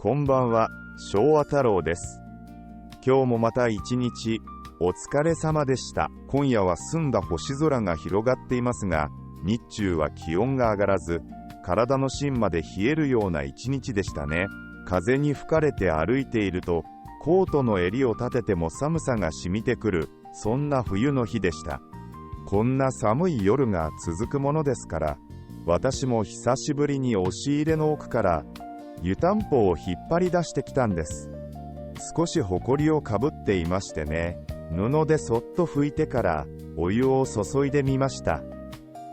こんばんは、昭和太郎です。今日もまた一日、お疲れ様でした。今夜は澄んだ星空が広がっていますが、日中は気温が上がらず、体の芯まで冷えるような一日でしたね。風に吹かれて歩いていると、コートの襟を立てても寒さが染みてくる、そんな冬の日でした。こんな寒い夜が続くものですから、私も久しぶりに押し入れの奥から湯たんぽを引っ張り出してきたんです。少しほこりをかぶっていましてね、布でそっと拭いてからお湯を注いでみました。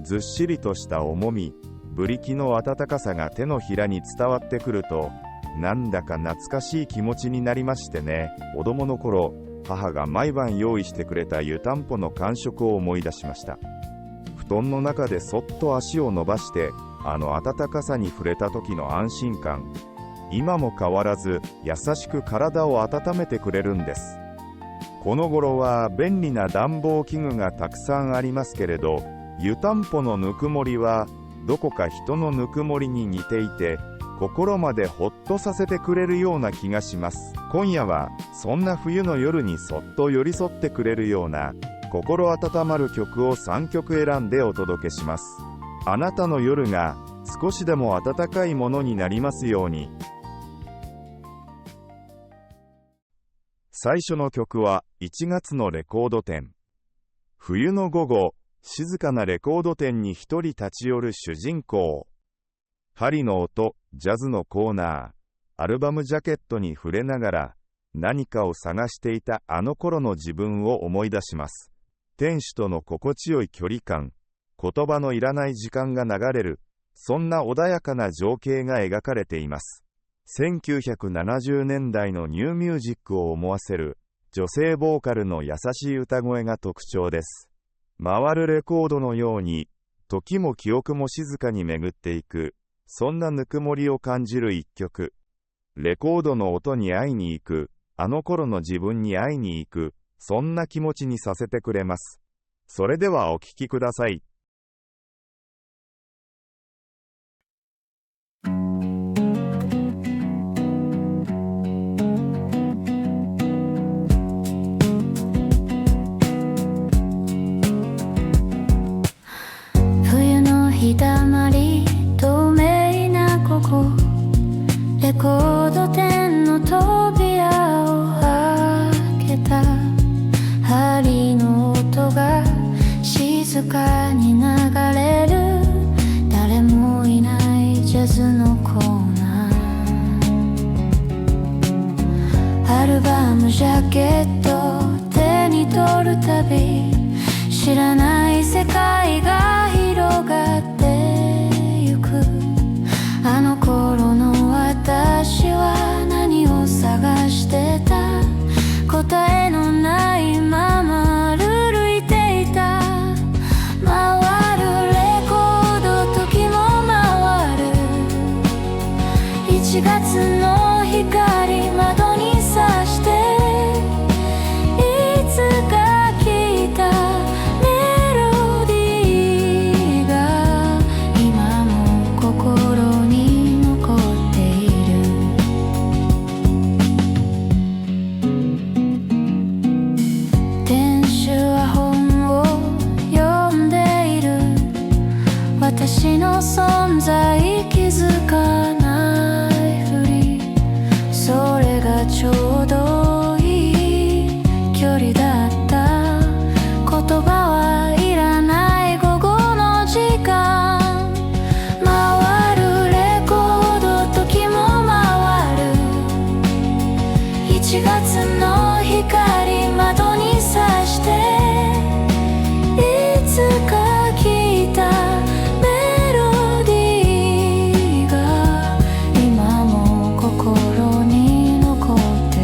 ずっしりとした重み、ブリキの温かさが手のひらに伝わってくると、なんだか懐かしい気持ちになりましてね。子供の頃、母が毎晩用意してくれた湯たんぽの感触を思い出しました。布団の中でそっと足を伸ばして、あの温かさに触れた時の安心感、今も変わらず優しく体を温めてくれるんです。この頃は便利な暖房器具がたくさんありますけれど、湯たんぽのぬくもりはどこか人のぬくもりに似ていて、心までほっとさせてくれるような気がします。今夜はそんな冬の夜にそっと寄り添ってくれるような心温まる曲を3曲選んでお届けします。あなたの夜が少しでも温かいものになりますように。最初の曲は1月のレコード店。冬の午後、静かなレコード店に一人立ち寄る主人公。針の音、ジャズのコーナー、アルバムジャケットに触れながら、何かを探していたあの頃の自分を思い出します。店主との心地よい距離感、言葉のいらない時間が流れる、そんな穏やかな情景が描かれています。1970年代のニューミュージックを思わせる、女性ボーカルの優しい歌声が特徴です。回るレコードのように、時も記憶も静かに巡っていく、そんなぬくもりを感じる一曲。レコードの音に会いに行く、あの頃の自分に会いに行く、そんな気持ちにさせてくれます。それではお聴きください。冬の日だまり透明なここ、レコード店の扉を開けた。針の音が静かに流れる、誰もいないジャズのコーナー。アルバムジャケット手に取るたび、知らない世界が広がってゆく。あの頃の私は何を探してた。答えのないまま歩いていた。回るレコード、時も回る。1月の光窓に差して、いつか聞いたメロディーが今も心に残っている。店主は本を読んでいる。私の存在気づかないふり。それがちょうどいい距離だった。言葉はいらない午後の時間。回るレコード、時も回る。1月の光窓に差して、いつか聞いたメロディーが今も心に残って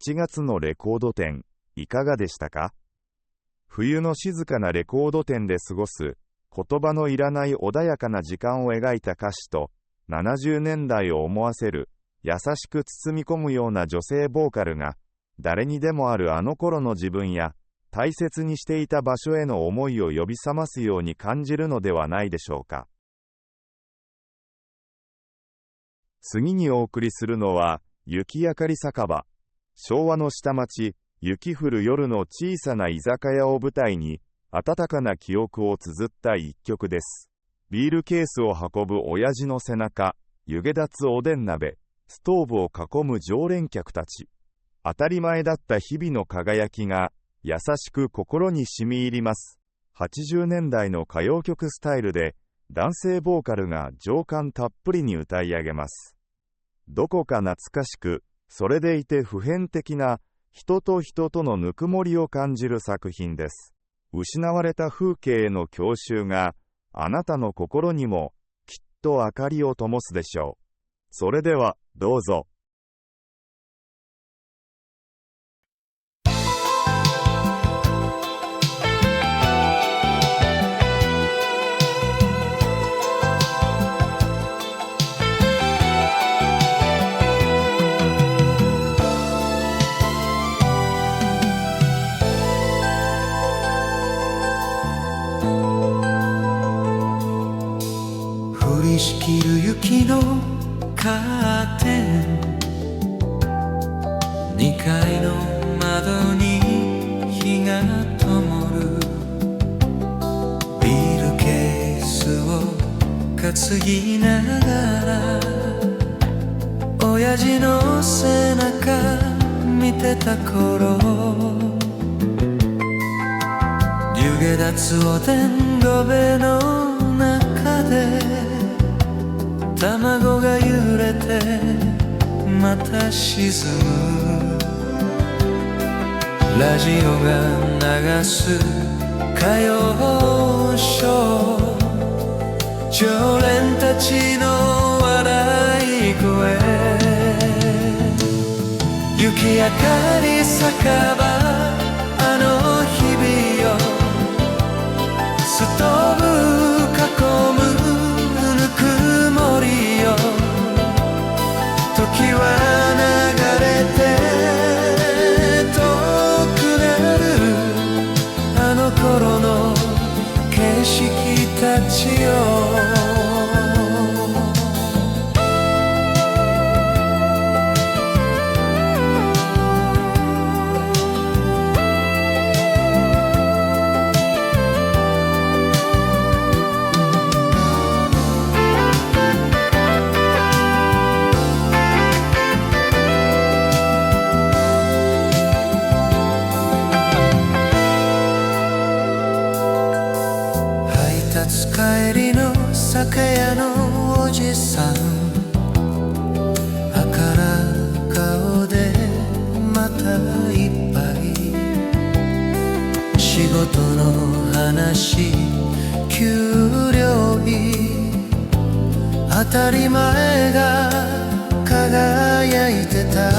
1月のレコード店、いかがでしたか？冬の静かなレコード店で過ごす、言葉のいらない穏やかな時間を描いた歌詞と、70年代を思わせる、優しく包み込むような女性ボーカルが、誰にでもあるあの頃の自分や、大切にしていた場所への思いを呼び覚ますように感じるのではないでしょうか。次にお送りするのは、雪明かり酒場。昭和の下町、雪降る夜の小さな居酒屋を舞台に、温かな記憶を綴った一曲です。ビールケースを運ぶ親父の背中、湯気立つおでん鍋、ストーブを囲む常連客たち。当たり前だった日々の輝きが、優しく心に染み入ります。80年代の歌謡曲スタイルで、男性ボーカルが情感たっぷりに歌い上げます。どこか懐かしく、それでいて普遍的な人と人とのぬくもりを感じる作品です。失われた風景への郷愁があなたの心にもきっと明かりを灯すでしょう。それではどうぞ。降りしきる雪のカーテン、2階の窓に日が灯る。ビールケースを担ぎながら親父の背中見てた頃、湯気立つおでん鍋の中で卵が揺れてまた沈む。ラジオが流す歌謡ショー、常連たちの笑い声、雪明かり酒場、あの日々よ、ストーブ囲むぬくもりよ、時は流れて遠くなるあの頃の景色たちよ。帰りの酒屋のおじさん、儚顔でまた一杯、仕事の話、給料日、当たり前が輝いてた。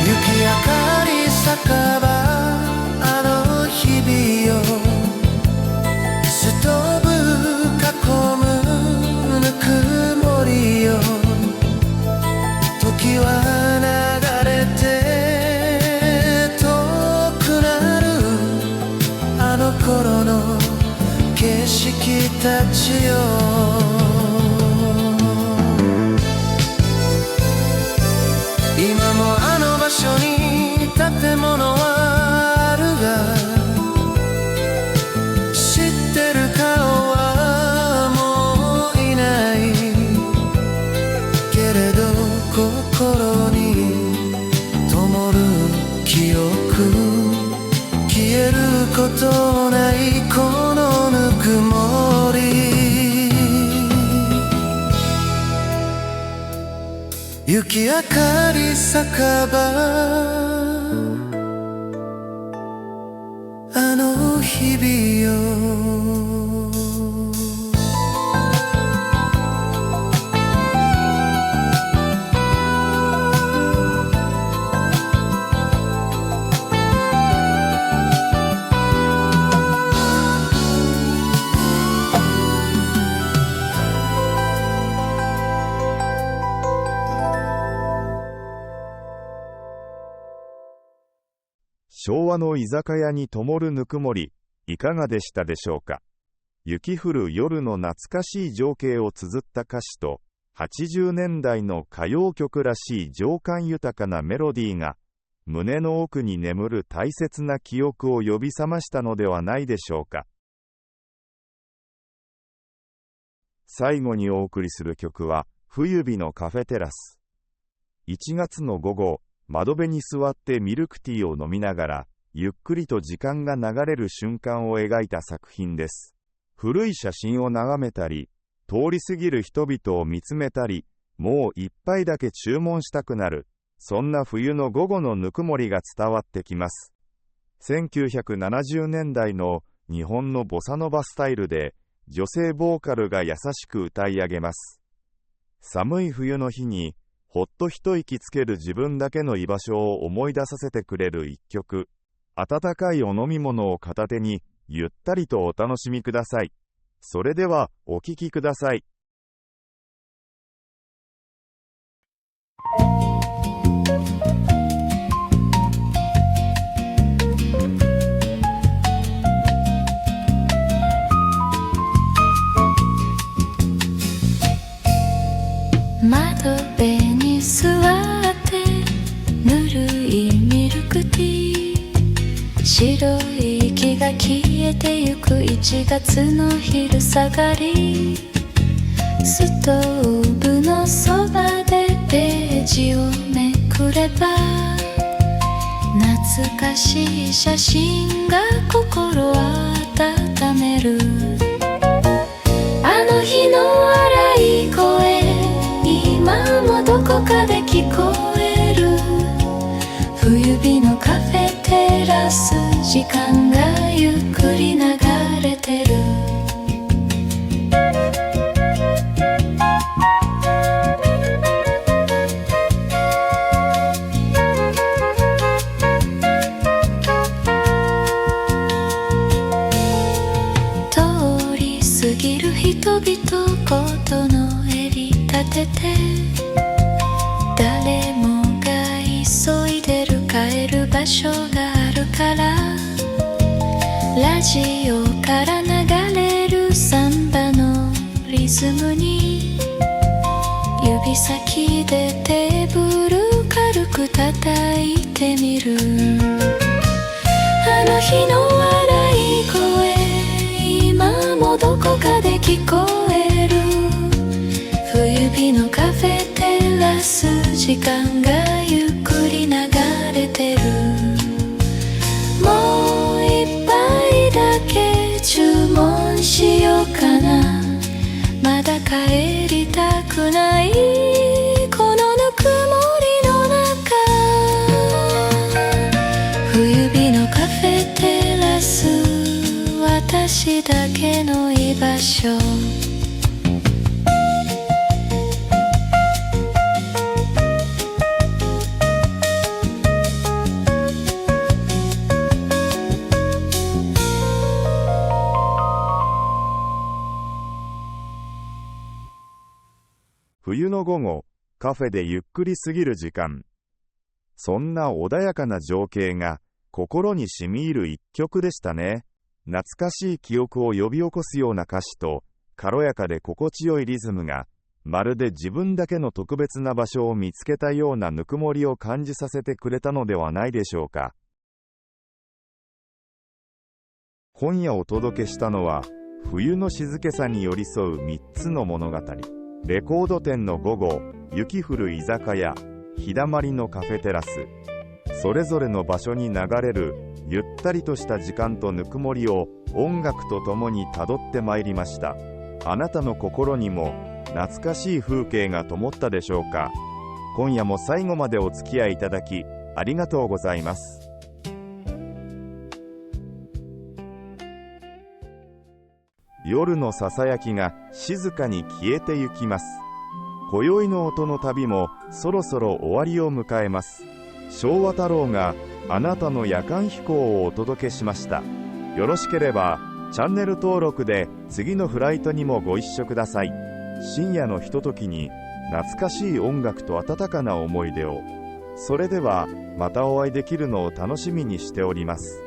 雪明かり酒場、あの日々よ、ストーブ囲むぬくもりよ、時は流れて遠くなるあの頃の景色たちよ。今もあの場所に建物はあるが、心に灯る記憶、消えることないこのぬくもり、雪明かり酒場、あの日々よ。昭和の居酒屋に灯るぬくもり、いかがでしたでしょうか。雪降る夜の懐かしい情景を綴った歌詞と、80年代の歌謡曲らしい情感豊かなメロディーが、胸の奥に眠る大切な記憶を呼び覚ましたのではないでしょうか。最後にお送りする曲は、冬日のカフェテラス。1月の午後、窓辺に座ってミルクティーを飲みながら、ゆっくりと時間が流れる瞬間を描いた作品です。古い写真を眺めたり、通り過ぎる人々を見つめたり、もう一杯だけ注文したくなる、そんな冬の午後のぬくもりが伝わってきます。1970年代の日本のボサノバスタイルで、女性ボーカルが優しく歌い上げます。寒い冬の日に、ほっと一息つける自分だけの居場所を思い出させてくれる一曲。温かいお飲み物を片手に、ゆったりとお楽しみください。それでは、お聴きください。窓辺に座ってぬるいミルクティー、白い息が消えてゆく1月の昼下がり、ストーブのそばでページをめくれば、懐かしい写真が心温める。あの日の荒い声、今もどこかで聞こえる。冬日のカフェテラス、時間がゆっくり流れてる。通り過ぎる人々、ことの襟立てて、誰もが急いでる、帰る場所があるから、ラジオから流れるサンバのリズムに、指先でテーブル軽く叩いてみる。あの日の笑い声、今もどこかで聞こえる。冬日のカフェテラス、時間がゆっくり流れてる。もう一杯だけ注文しようかな。まだ帰りたくない、このぬくもりの中。冬日のカフェテラス、私だけの居場所。冬の午後、カフェでゆっくり過ぎる時間。そんな穏やかな情景が心に染み入る一曲でしたね。懐かしい記憶を呼び起こすような歌詞と、軽やかで心地よいリズムが、まるで自分だけの特別な場所を見つけたようなぬくもりを感じさせてくれたのではないでしょうか。今夜お届けしたのは、冬の静けさに寄り添う3つの物語。レコード店の午後、雪降る居酒屋、日だまりのカフェテラス。それぞれの場所に流れるゆったりとした時間とぬくもりを音楽とともにたどってまいりました。あなたの心にも懐かしい風景が灯ったでしょうか。今夜も最後までお付き合いいただきありがとうございます。夜のささやきが静かに消えてゆきます。今宵の音の旅もそろそろ終わりを迎えます。昭和太郎があなたの夜間飛行をお届けしました。よろしければチャンネル登録で次のフライトにもご一緒ください。深夜のひとときに懐かしい音楽と温かな思い出を。それではまたお会いできるのを楽しみにしております。